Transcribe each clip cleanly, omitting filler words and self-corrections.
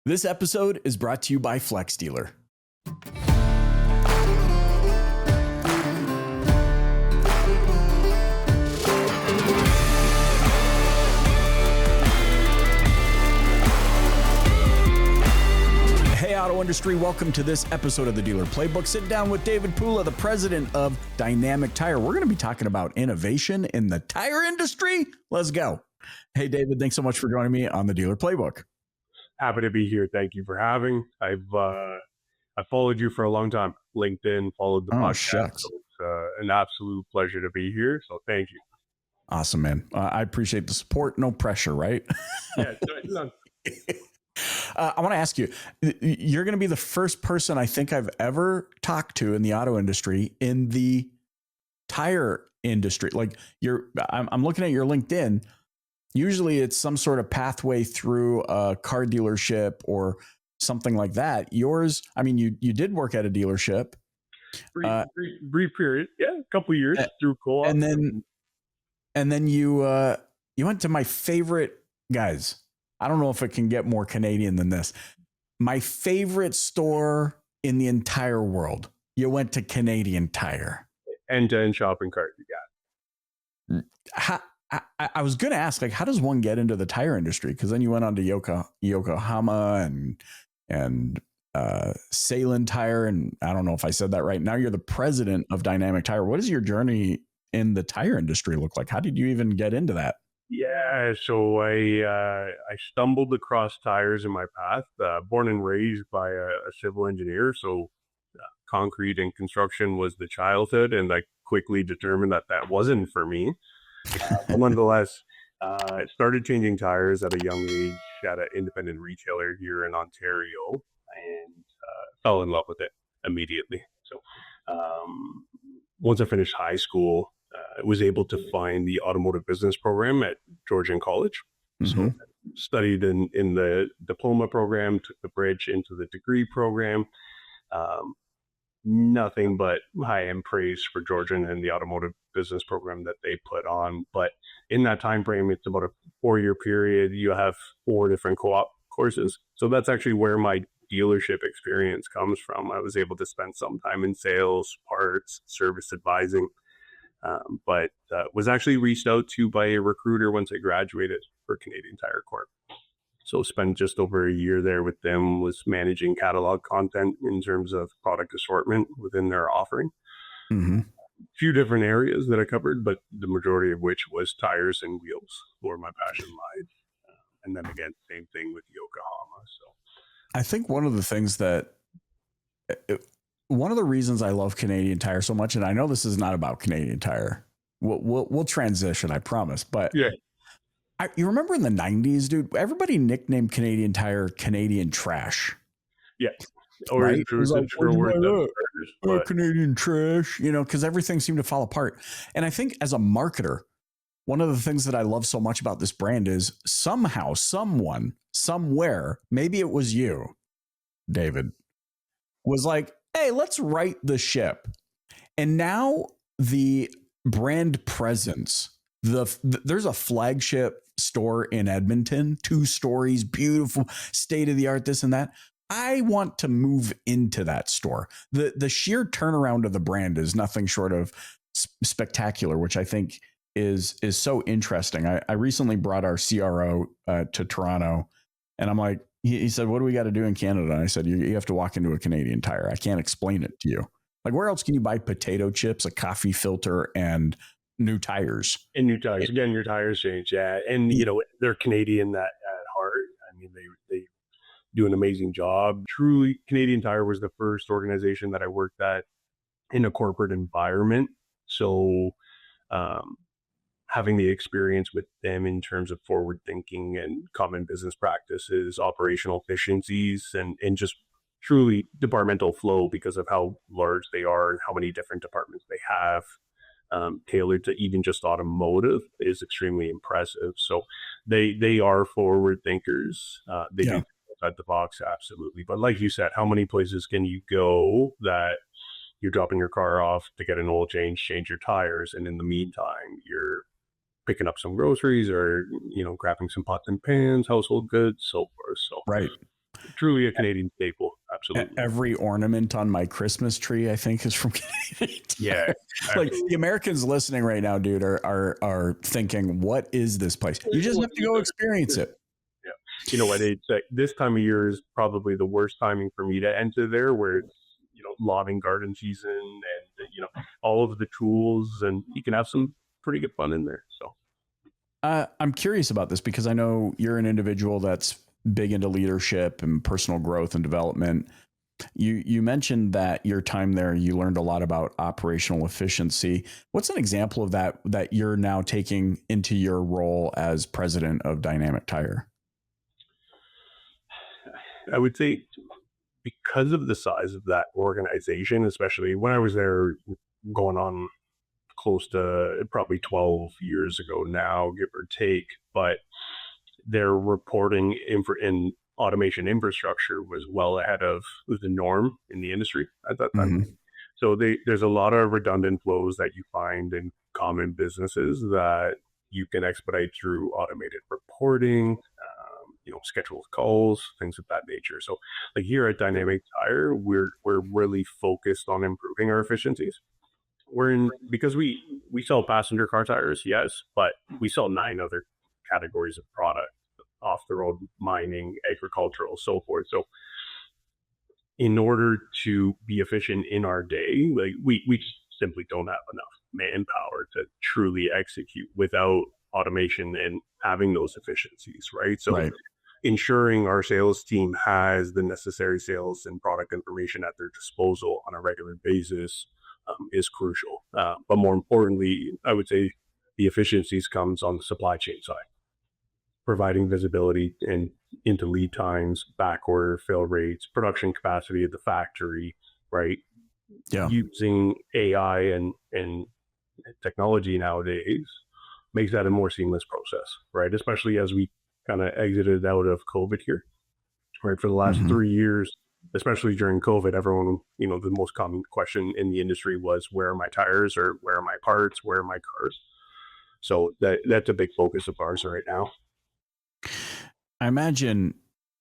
This episode is brought to you by Flex Dealer. Hey, auto industry, welcome to this episode of the Dealer Playbook. Sit down with David Pulla, the president of Dynamic Tire. We're going to be talking about innovation in the tire industry. Let's go. Hey, David, thanks so much for joining me on the Dealer Playbook. Happy to be here. Thank you for having. I've followed you for a long time. LinkedIn, followed the podcast. Shucks. So it's an absolute pleasure to be here. So thank you. Awesome, man. I appreciate the support. No pressure, right? Yeah, it's none. I want to ask you, you're going to be the first person I think I've ever talked to in the auto industry, in the tire industry. Like I'm looking at your LinkedIn. Usually it's some sort of pathway through a car dealership or something like that. Yours, I mean, you did work at a dealership. Brief period. Yeah, a couple of years through co-op. And then you went to my favorite, guys. I don't know if it can get more Canadian than this. My favorite store in the entire world. You went to Canadian Tire. End-to-end shopping cart. You got. I was going to ask, like, how does one get into the tire industry? Because then you went on to Yokohama and Salem Tire, and I don't know if I said that right. Now you're the president of Dynamic Tire. What does your journey in the tire industry look like? How did you even get into that? Yeah, so I stumbled across tires in my path. Born and raised by a civil engineer, so concrete and construction was the childhood, and I quickly determined that wasn't for me. But nonetheless, I started changing tires at a young age at an independent retailer here in Ontario, and fell in love with it immediately. So once I finished high school, I was able to find the automotive business program at Georgian College. Mm-hmm. So I studied in the diploma program, took the bridge into the degree program. Nothing but high-end praise for Georgian and the automotive business program that they put on. But in that time frame, it's about a 4-year period. You have 4 different co-op courses. So that's actually where my dealership experience comes from. I was able to spend some time in sales, parts, service advising, but was actually reached out to by a recruiter once I graduated for Canadian Tire Corp. So spent just over a year there with them, was managing catalog content in terms of product assortment within their offering. Mm-hmm. A few different areas that I covered, but the majority of which was tires and wheels, where my passion lied. And then again, same thing with Yokohama. So I think one of the things one of the reasons I love Canadian Tire so much, and I know this is not about Canadian Tire, we'll transition, I promise, but yeah. You remember in the 90s, dude, everybody nicknamed Canadian Tire Canadian Trash. Yeah. Or right? It was like, Canadian Trash, because everything seemed to fall apart. And I think as a marketer, one of the things that I love so much about this brand is somehow, someone, somewhere, maybe it was you, David, was like, hey, let's right the ship. And now the brand presence, there's a flagship store in Edmonton, 2 stories, beautiful, state of the art, this and that. I want to move into that store. The sheer turnaround of the brand is nothing short of spectacular, which I think is so interesting. I recently brought our CRO to Toronto, and I'm like, he said, what do we got to do in Canada? And I said, you have to walk into a Canadian Tire. I can't explain it to you. Like, where else can you buy potato chips, a coffee filter, and new tires? And new tires. Again, your tires change. Yeah. And, they're Canadian at heart. I mean, they do an amazing job. Truly, Canadian Tire was the first organization that I worked at in a corporate environment. So having the experience with them in terms of forward thinking and common business practices, operational efficiencies, and just truly departmental flow because of how large they are and how many different departments they have. Tailored to even just automotive is extremely impressive. So they are forward thinkers. They do outside the box, absolutely. But like you said, how many places can you go that you're dropping your car off to get an oil change your tires, and in the meantime, you're picking up some groceries or, grabbing some pots and pans, household goods, so forth. So right. truly a Canadian staple. Absolutely. Every ornament on my Christmas tree, I think, is from Canadian Yeah, Tire. Like absolutely. the Americans listening right now, dude, are thinking, what is this place? You just have to go experience it. Yeah. You know what? It's this time of year is probably the worst timing for me to enter there, where it's, lawn and garden season, and all of the tools, and you can have some pretty good fun in there. So I'm curious about this because I know you're an individual that's big into leadership and personal growth and development. You mentioned that your time there, you learned a lot about operational efficiency. What's an example of that you're now taking into your role as president of Dynamic Tire? I would say, because of the size of that organization, especially when I was there, going on close to probably 12 years ago now, give or take, but their reporting in automation infrastructure was well ahead of the norm in the industry at that time. Mm-hmm. So there's a lot of redundant flows that you find in common businesses that you can expedite through automated reporting, scheduled calls, things of that nature. So, like here at Dynamic Tire, we're really focused on improving our efficiencies. Because we sell passenger car tires, yes, but we sell 9 other categories of product: off the road, mining, agricultural, so forth. So in order to be efficient in our day, like we just simply don't have enough manpower to truly execute without automation and having those efficiencies, right? So Right. ensuring our sales team has the necessary sales and product information at their disposal on a regular basis is crucial. But more importantly, I would say the efficiencies comes on the supply chain side, providing visibility into lead times, back order fill rates, production capacity of the factory, right? Yeah. Using AI and technology nowadays makes that a more seamless process, right? Especially as we kind of exited out of COVID here, right? For the last Mm-hmm. 3 years, especially during COVID, everyone, the most common question in the industry was, where are my tires, or where are my parts, where are my cars? So that's a big focus of ours right now. I imagine,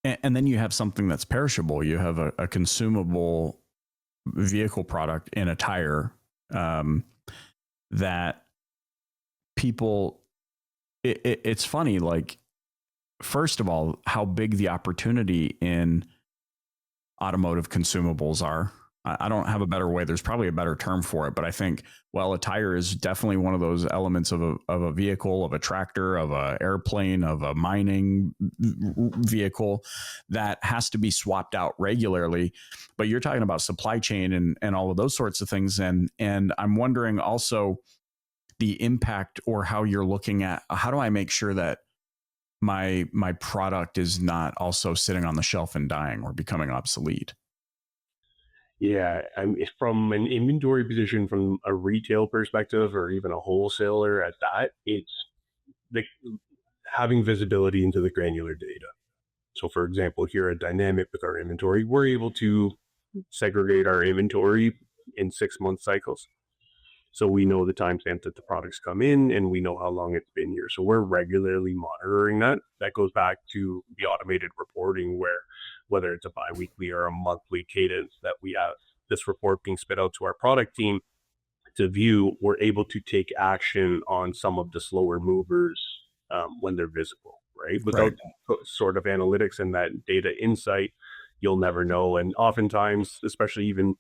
and then you have something that's perishable. You have a consumable vehicle product in a tire that people. It's funny, like first of all, how big the opportunity in automotive consumables are. I don't have a better way. There's probably a better term for it, but I think, well, a tire is definitely one of those elements of a vehicle, of a tractor, of an airplane, of a mining vehicle that has to be swapped out regularly. But you're talking about supply chain and all of those sorts of things. And I'm wondering also the impact, or how you're looking at, how do I make sure that my product is not also sitting on the shelf and dying or becoming obsolete? Yeah, from an inventory position, from a retail perspective, or even a wholesaler at that, it's the having visibility into the granular data. So, for example, here at Dynamic with our inventory, we're able to segregate our inventory in 6-month cycles. So we know the timestamp that the products come in, and we know how long it's been here. So we're regularly monitoring that. That goes back to the automated reporting, where whether it's a biweekly or a monthly cadence that we have this report being spit out to our product team to view, we're able to take action on some of the slower movers when they're visible, right? Right. Without sort of analytics and that data insight, you'll never know. And oftentimes, especially even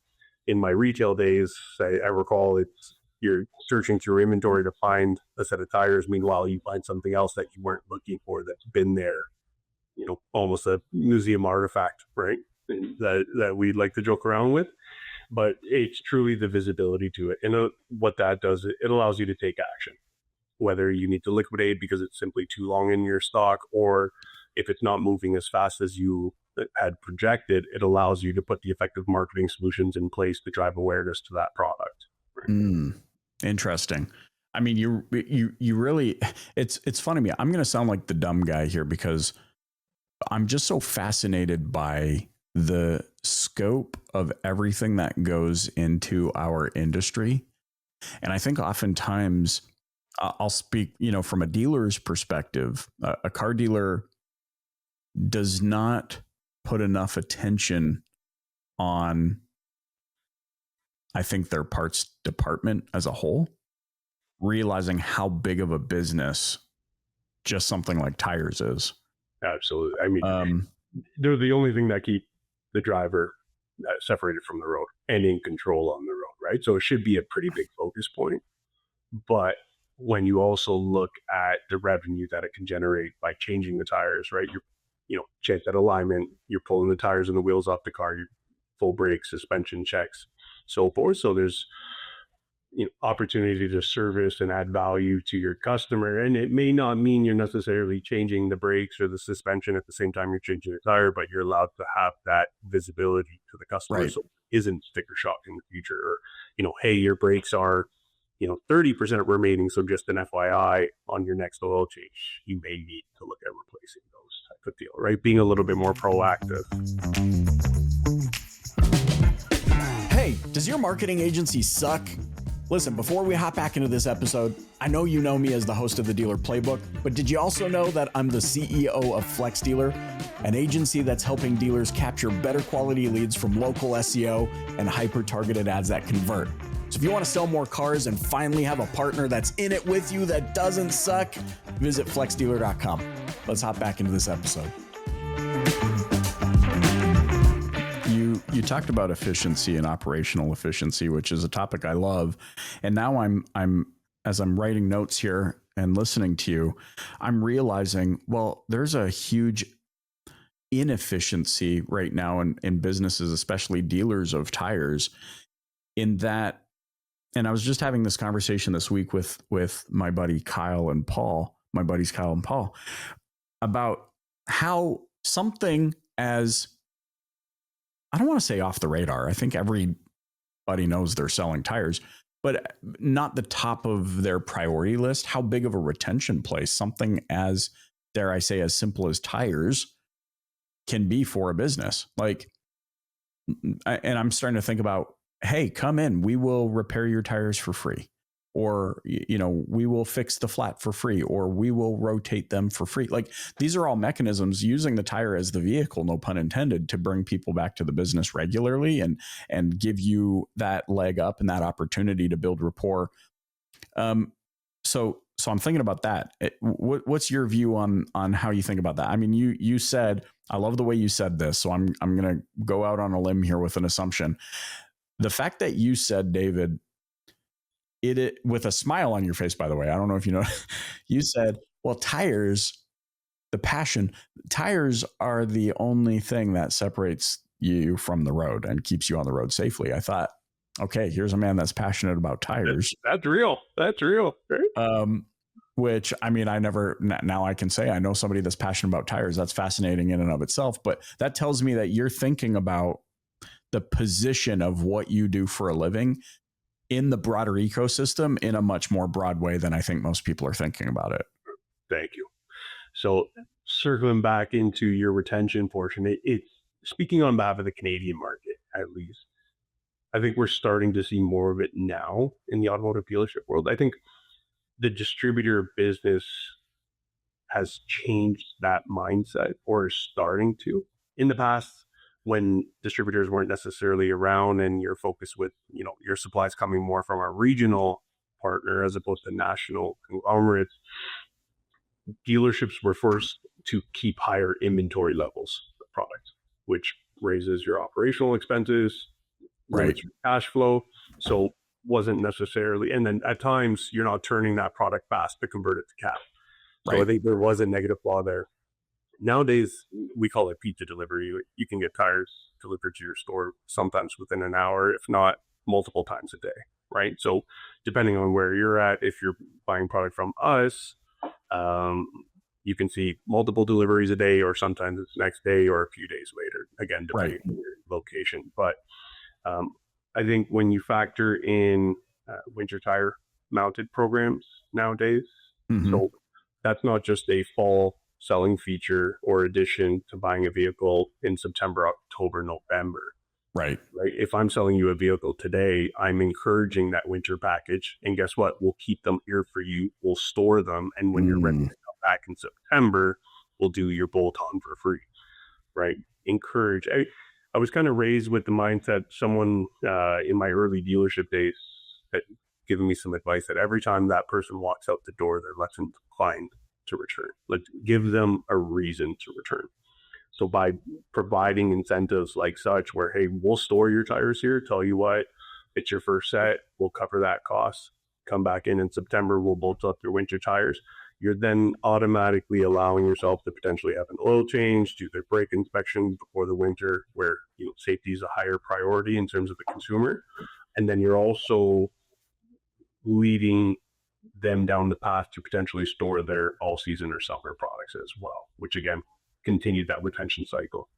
in my retail days, I recall it's you're searching through inventory to find a set of tires. Meanwhile, you find something else that you weren't looking for that's been there, almost a museum artifact, right? That we like to joke around with. But it's truly the visibility to it. And what that does, it allows you to take action, whether you need to liquidate because it's simply too long in your stock, or if it's not moving as fast as you had projected, it allows you to put the effective marketing solutions in place to drive awareness to that product. Interesting. I mean, you really, it's funny to me. I'm going to sound like the dumb guy here because I'm just so fascinated by the scope of everything that goes into our industry. And I think oftentimes I'll speak, from a dealer's perspective, a car dealer does not put enough attention on, I think, their parts department as a whole, realizing how big of a business just something like tires is. Absolutely. I mean, they're the only thing that keep the driver separated from the road and in control on the road, right? So it should be a pretty big focus point. But when you also look at the revenue that it can generate by changing the tires, right? You're, check that alignment, you're pulling the tires and the wheels off the car, you full brakes, suspension checks, so forth. So there's opportunity to service and add value to your customer. And it may not mean you're necessarily changing the brakes or the suspension at the same time you're changing the tire, but you're allowed to have that visibility to the customer. Right. So it isn't sticker shock in the future, or, hey, your brakes are 30% remaining. So just an FYI, on your next oil change, you may need to look at replacing those type of deal, right? Being a little bit more proactive. Hey, does your marketing agency suck? Listen, before we hop back into this episode, I know you know me as the host of the Dealer Playbook, but did you also know that I'm the CEO of Flex Dealer, an agency that's helping dealers capture better quality leads from local SEO and hyper-targeted ads that convert? So if you want to sell more cars and finally have a partner that's in it with you that doesn't suck, visit flexdealer.com. Let's hop back into this episode. You talked about efficiency and operational efficiency, which is a topic I love. And now I'm as I'm writing notes here and listening to you, I'm realizing, well, there's a huge inefficiency right now in businesses, especially dealers of tires, in that. And I was just having this conversation this week with my buddies Kyle and Paul, about how something as, I don't want to say off the radar. I think everybody knows they're selling tires, but not the top of their priority list. How big of a retention play something as, dare I say, as simple as tires can be for a business. Like, and I'm starting to think about, hey, come in, we will repair your tires for free. Or, we will fix the flat for free, or we will rotate them for free. Like, these are all mechanisms using the tire as the vehicle, no pun intended, to bring people back to the business regularly and give you that leg up and that opportunity to build rapport. So I'm thinking about that. What's your view on how you think about that? I mean, you said, I love the way you said this, so I'm going to go out on a limb here with an assumption. The fact that you said, David, it with a smile on your face, by the way, I don't know if you know, you said, well, tires are the only thing that separates you from the road and keeps you on the road safely. I thought, okay, here's a man that's passionate about tires. That's real. Right? Which, I mean, now I can say I know somebody that's passionate about tires. That's fascinating in and of itself. But that tells me that you're thinking about the position of what you do for a living in the broader ecosystem in a much more broad way than I think most people are thinking about it. Thank you. So circling back into your retention portion, it's speaking on behalf of the Canadian market, at least. I think we're starting to see more of it now in the automotive dealership world. I think the distributor business has changed that mindset, or is starting to. In the past, when distributors weren't necessarily around and you're focused with, your supplies coming more from a regional partner as opposed to national conglomerates, dealerships were forced to keep higher inventory levels of product, which raises your operational expenses, limits your cash flow. So wasn't necessarily, and then at times you're not turning that product fast to convert it to cash. So I think there was a negative flaw there. Nowadays, we call it pizza delivery. You can get tires delivered to your store sometimes within an hour, if not multiple times a day, right? So depending on where you're at, if you're buying product from us, you can see multiple deliveries a day, or sometimes it's next day or a few days later, again, depending on your location. But I think when you factor in winter tire mounted programs nowadays, so that's not just a fall selling feature or addition to buying a vehicle in September, October, November. Right. If I'm selling you a vehicle today, I'm encouraging that winter package. And guess what? We'll keep them here for you. We'll store them. And when you're ready to come back in September, we'll do your bolt-on for free. Right. encourage. I was kind of raised with the mindset, someone in my early dealership days had given me some advice that every time that person walks out the door, they're less inclined to return. Like, give them a reason to return. So by providing incentives like such, where, hey, we'll store your tires here, tell you what, it's your first set, we'll cover that cost. Come back in September, we'll bolt up your winter tires. You're then automatically allowing yourself to potentially have an oil change, do their brake inspection before the winter, where safety is a higher priority in terms of the consumer. And then you're also leading them down the path to potentially store their all season or summer products as well, which again continued that retention cycle.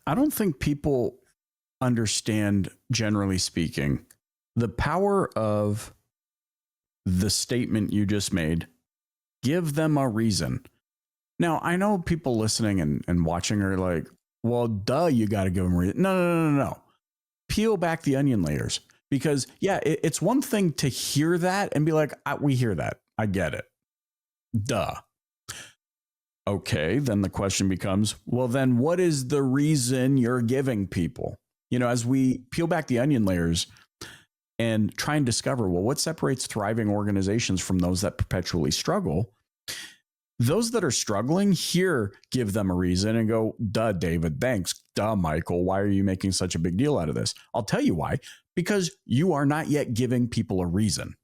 I don't think people understand, generally speaking, the power of the statement you just made. Give them a reason. Now, I know people listening and watching are like, well, duh, you got to give them a reason. No. Peel back the onion layers, because it's one thing to hear that and be like, we hear that. I get it. Duh. Okay, then the question becomes, well, then what is the reason you're giving people? As we peel back the onion layers and try and discover, well, what separates thriving organizations from those that perpetually struggle? Those that are struggling here, give them a reason and go, duh, David, thanks. Duh, Michael, why are you making such a big deal out of this? I'll tell you why. Because you are not yet giving people a reason.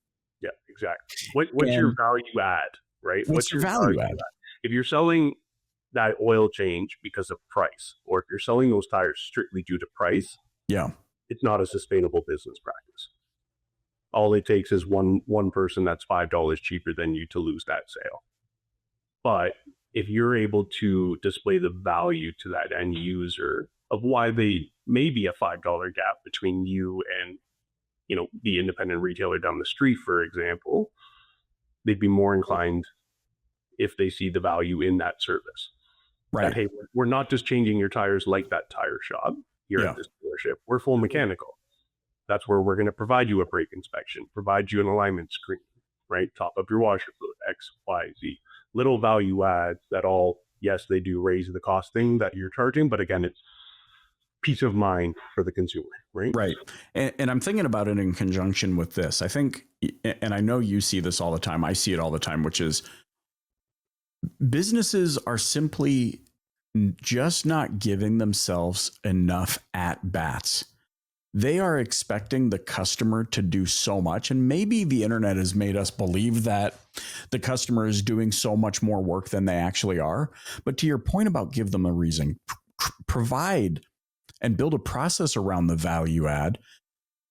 Yeah, exactly. What's your value add, right? What's your value add? If you're selling that oil change because of price, or if you're selling those tires strictly due to price, it's not a sustainable business practice. All it takes is one person that's $5 cheaper than you to lose that sale. But if you're able to display the value to that end user of why they may be a $5 gap between you and the independent retailer down the street, for example, they'd be more inclined, if they see the value in that service. Right. That, hey, we're not just changing your tires like that tire shop here at this dealership. We're full mechanical. That's where we're going to provide you a brake inspection, provide you an alignment screen, right? Top up your washer fluid, X, Y, Z. Little value adds that all, yes, they do raise the costing that you're charging, but again, it's peace of mind for the consumer, right? Right. And I'm thinking about it in conjunction with this. I think, and I know you see this all the time, I see it all the time, which is businesses are simply just not giving themselves enough at bats. They are expecting the customer to do so much. And maybe the internet has made us believe that the customer is doing so much more work than they actually are. But to your point about give them a reason, provide and build a process around the value add.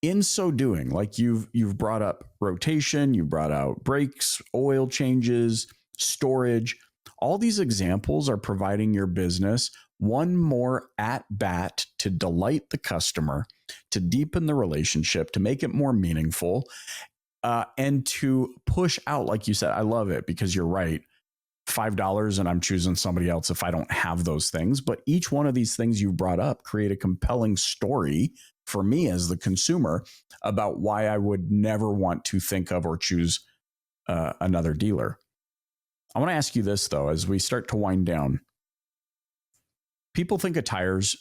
In so doing, like you've brought up rotation, you brought out brakes, oil changes, storage. All these examples are providing your business one more at bat to delight the customer, to deepen the relationship, to make it more meaningful, and to push out, like you said. I love it because you're right. $5 and I'm choosing somebody else if I don't have those things. But each one of these things you brought up create a compelling story for me as the consumer about why I would never want to think of or choose another dealer. I want to ask you this, though, as we start to wind down. People think of tires,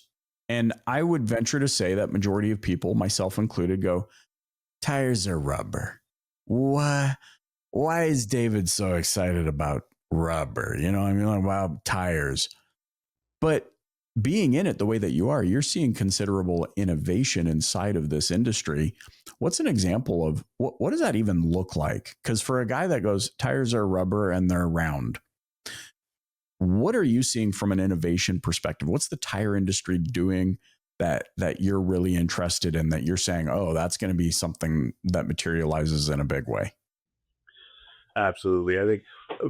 and I would venture to say that majority of people, myself included, go, tires are rubber. Why is David so excited about rubber? Like, wow, tires. But being in it the way that you are, you're seeing considerable innovation inside of this industry. What's an example of what does that even look like? Because for a guy that goes, tires are rubber and they're round, what are you seeing from an innovation perspective? What's the tire industry doing that you're really interested in, that you're saying, oh, that's going to be something that materializes in a big way? Absolutely. I think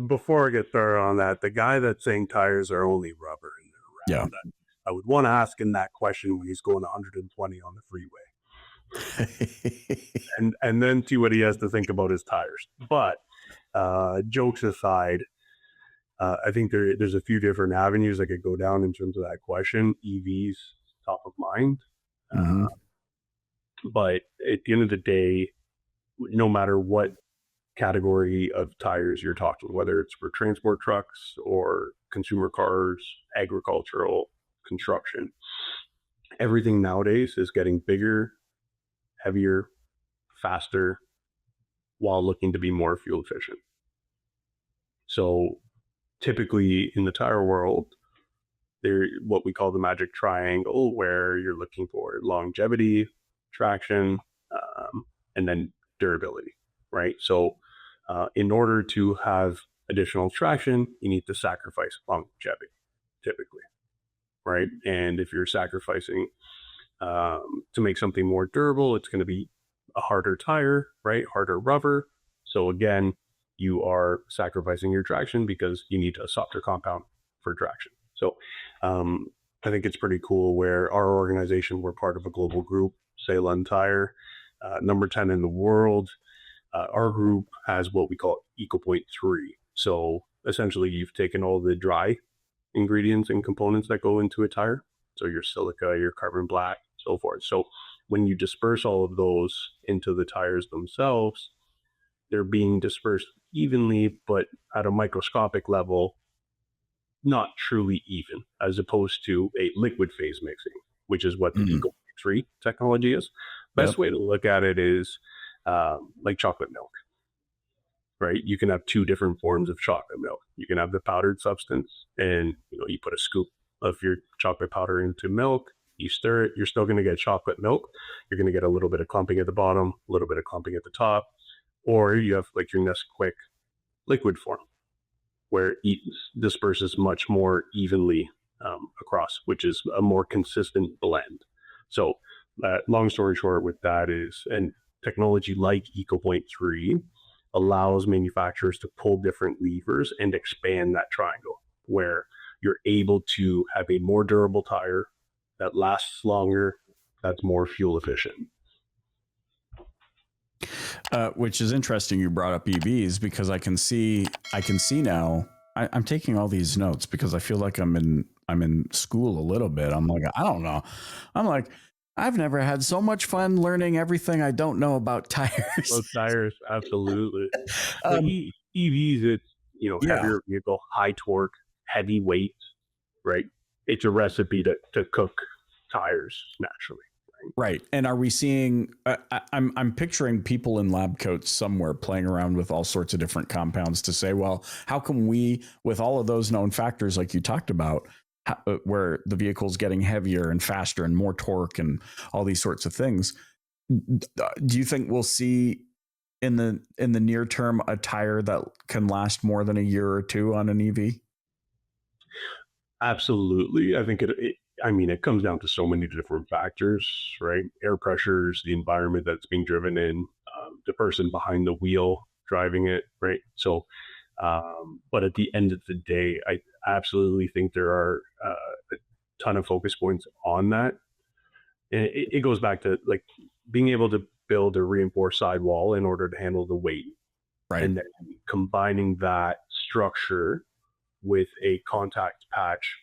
before I get started on that, the guy that's saying tires are only rubber and they're round, I would want to ask him that question when he's going 120 on the freeway. and then see what he has to think about his tires. But jokes aside, I think there's a few different avenues I could go down in terms of that question. EVs, top of mind. But at the end of the day, no matter what category of tires you're talking, whether it's for transport trucks or consumer cars, agricultural, construction. Everything nowadays is getting bigger, heavier, faster, while looking to be more fuel efficient. So typically in the tire world, they're what we call the magic triangle, where you're looking for longevity, traction, and then durability, right? So in order to have additional traction, you need to sacrifice longevity, typically, right? And if you're sacrificing to make something more durable, it's going to be a harder tire, right? Harder rubber. So again, you are sacrificing your traction because you need a softer compound for traction. So I think it's pretty cool where our organization, we're part of a global group, Ceylon Tire, number 10 in the world. Our group has what we call EcoPoint 3. So essentially, you've taken all the dry ingredients and components that go into a tire. So your silica, your carbon black, so forth. So when you disperse all of those into the tires themselves, they're being dispersed evenly, but at a microscopic level, not truly even, as opposed to a liquid phase mixing, which is what the EcoPoint 3 technology is. Best way to look at it is like chocolate milk, right? You can have two different forms of chocolate milk. You can have the powdered substance, and you put a scoop of your chocolate powder into milk, you stir it, you're still going to get chocolate milk. You're going to get a little bit of clumping at the bottom, a little bit of clumping at the top. Or you have like your Nesquik liquid form, where it disperses much more evenly across, which is a more consistent blend. So long story short with that is, and technology like EcoPoint 3 allows manufacturers to pull different levers and expand that triangle, where you're able to have a more durable tire that lasts longer, that's more fuel efficient. Which is interesting. You brought up EVs because I can see now. I'm taking all these notes because I feel like I'm in school a little bit. I'm like, I don't know. I'm like, I've never had so much fun learning everything I don't know about tires. Both tires, absolutely. EVs, it's heavier vehicle, high torque, heavy weight, right? It's a recipe to cook tires naturally. Right. And are we seeing, I'm picturing people in lab coats somewhere playing around with all sorts of different compounds to say, well, how can we, with all of those known factors like you talked about, where the vehicle's getting heavier and faster and more torque and all these sorts of things, do you think we'll see in the near term a tire that can last more than a year or two on an EV? Absolutely. I think it comes down to so many different factors, right? Air pressures, the environment that's being driven in, the person behind the wheel driving it, right? So, but at the end of the day, I absolutely think there are a ton of focus points on that. And it goes back to like being able to build a reinforced sidewall in order to handle the weight. Right. And then combining that structure with a contact patch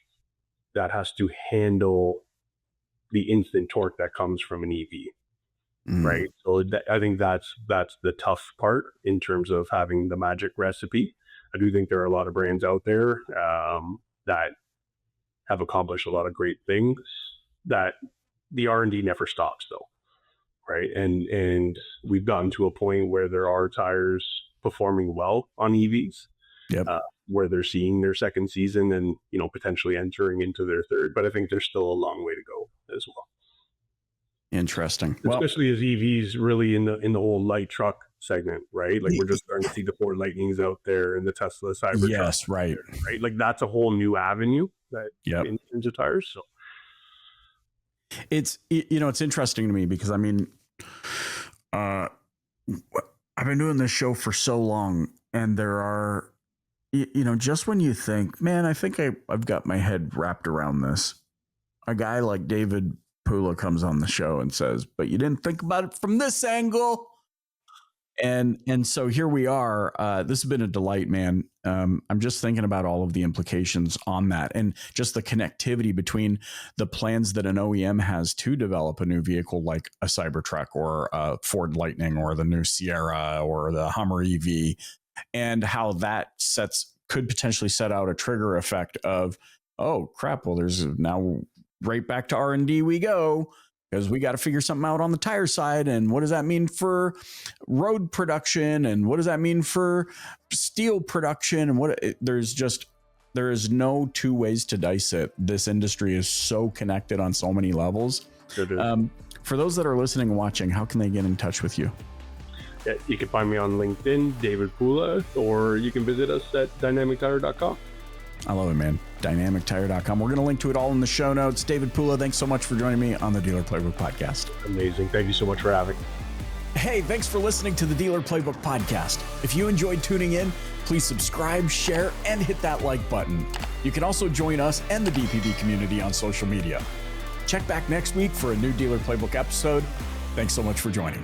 that has to handle the instant torque that comes from an EV, right? So I think that's the tough part in terms of having the magic recipe. I do think there are a lot of brands out there that have accomplished a lot of great things. That the R&D never stops, though, right? And we've gotten to a point where there are tires performing well on EVs. Yep. Where they're seeing their second season and potentially entering into their third, but I think there's still a long way to go as well. Interesting. Especially as EVs really in the whole light truck segment, right? Like we're just starting to see the Ford Lightnings out there and the Tesla Cybertruck. Yes, right. Right. Like that's a whole new avenue that in terms of tires. So it's it's interesting to me because I've been doing this show for so long, and there are. Just when you think, man, I think I've got my head wrapped around this, a guy like David Pulla comes on the show and says, but you didn't think about it from this angle. And so here we are. This has been a delight, man. I'm just thinking about all of the implications on that and just the connectivity between the plans that an OEM has to develop a new vehicle like a Cybertruck or a Ford Lightning or the new Sierra or the Hummer EV, and how that could potentially set out a trigger effect of, oh crap, well, there's now right back to R&D we go, because we got to figure something out on the tire side. And what does that mean for road production? And what does that mean for steel production? And there is no two ways to dice it. This industry is so connected on so many levels. For those that are listening and watching, how can they get in touch with you? Yeah, you can find me on LinkedIn, David Pulla, or you can visit us at dynamictire.com. I love it, man. Dynamictire.com. We're going to link to it all in the show notes. David Pulla, thanks so much for joining me on the Dealer Playbook Podcast. Amazing. Thank you so much for having me. Hey, thanks for listening to the Dealer Playbook Podcast. If you enjoyed tuning in, please subscribe, share, and hit that like button. You can also join us and the DPB community on social media. Check back next week for a new Dealer Playbook episode. Thanks so much for joining.